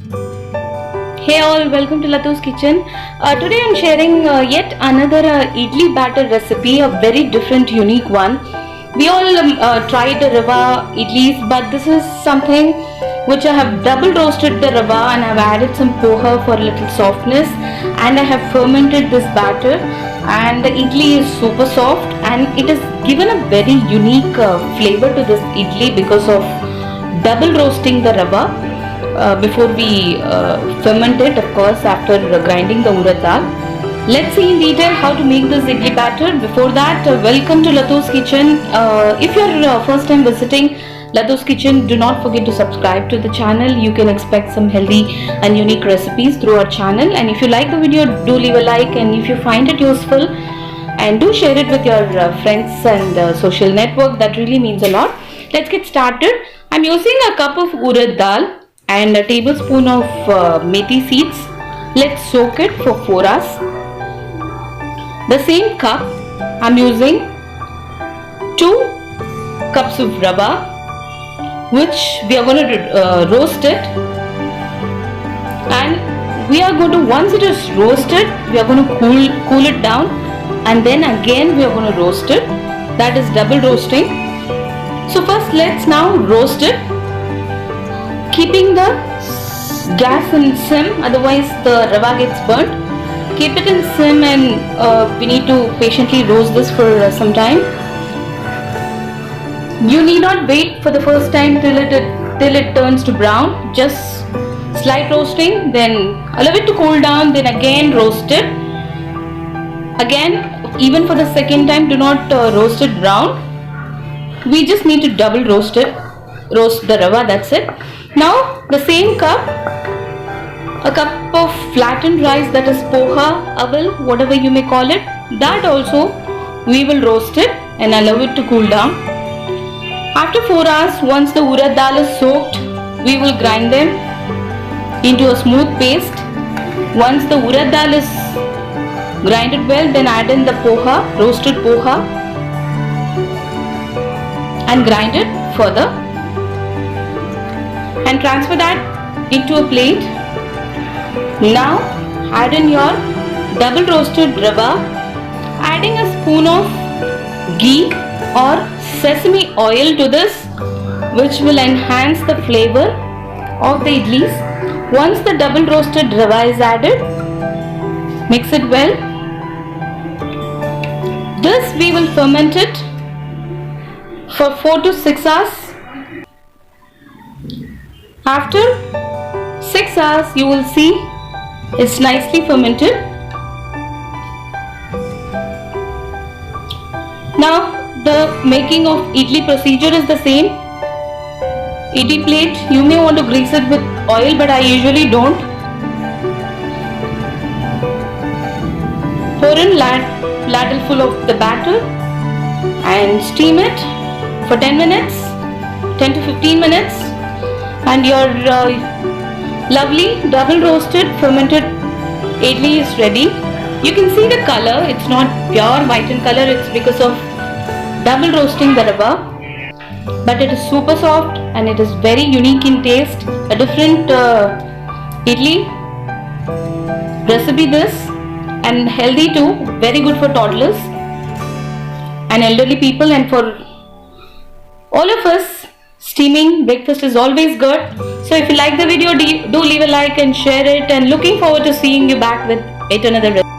Hey all, welcome to Latu's Kitchen. Today I'm sharing yet another idli batter recipe, a very different, unique one. We all tried the rava idlis, but this is something which I have double roasted the rava and I've added some poha for a little softness, and I have fermented this batter, and the idli is super soft and it has given a very unique flavor to this idli because of double roasting the rava. Before we ferment it, of course, after grinding the urad dal. Let's see in detail how to make this idli batter. Before that, welcome to Latu's Kitchen. If you're first time visiting Latu's Kitchen, do not forget to subscribe to the channel. You can expect some healthy and unique recipes through our channel. And if you like the video, do leave a like, and if you find it useful, and do share it with your friends and social network. That really means a lot. Let's get started. I'm using a cup of urad dal and a tablespoon of methi seeds. Let's soak it for 4 hours. The same cup I'm using 2 cups of rava, which we are going to roast it, and we are going to, once it is roasted, we are going to cool it down, and then again we are going to roast it. That is double roasting. So first let's now roast it, keeping the gas in sim, otherwise the rava gets burnt. Keep it in sim, and we need to patiently roast this for some time. You need not wait for the first time till it turns to brown. Just slight roasting, then allow it to cool down, then again roast it. Again, even for the second time, do not roast it brown. We just need to double roast the rava, that's it. Now the same cup, a cup of flattened rice, that is poha, aval, whatever you may call it, that also we will roast it and allow it to cool down. After 4 hours, once the urad dal is soaked, we will grind them into a smooth paste. Once the urad dal is grinded well, then add in the poha, roasted poha, and grind it further, and transfer that into a plate. Now add in your double roasted rava, adding a spoon of ghee or sesame oil to this, which will enhance the flavor of the idlis. Once the double roasted rava is added, mix it well. This we will ferment it for 4 to 6 hours. After 6 hours, you will see it's nicely fermented. Now the making of idli procedure is the same. Idli plate, you may want to grease it with oil, but I usually don't. Pour in ladle full of the batter and steam it for 10 minutes, 10 to 15 minutes, and your lovely double roasted fermented idli is ready. You can see the color, it's not pure white in color, it's because of double roasting the rava, but it is super soft and it is very unique in taste. A different idli recipe this, and healthy too, very good for toddlers and elderly people, and for all of us, steaming breakfast is always good. So if you like the video, do leave a like and share it, and looking forward to seeing you back with yet another recipe.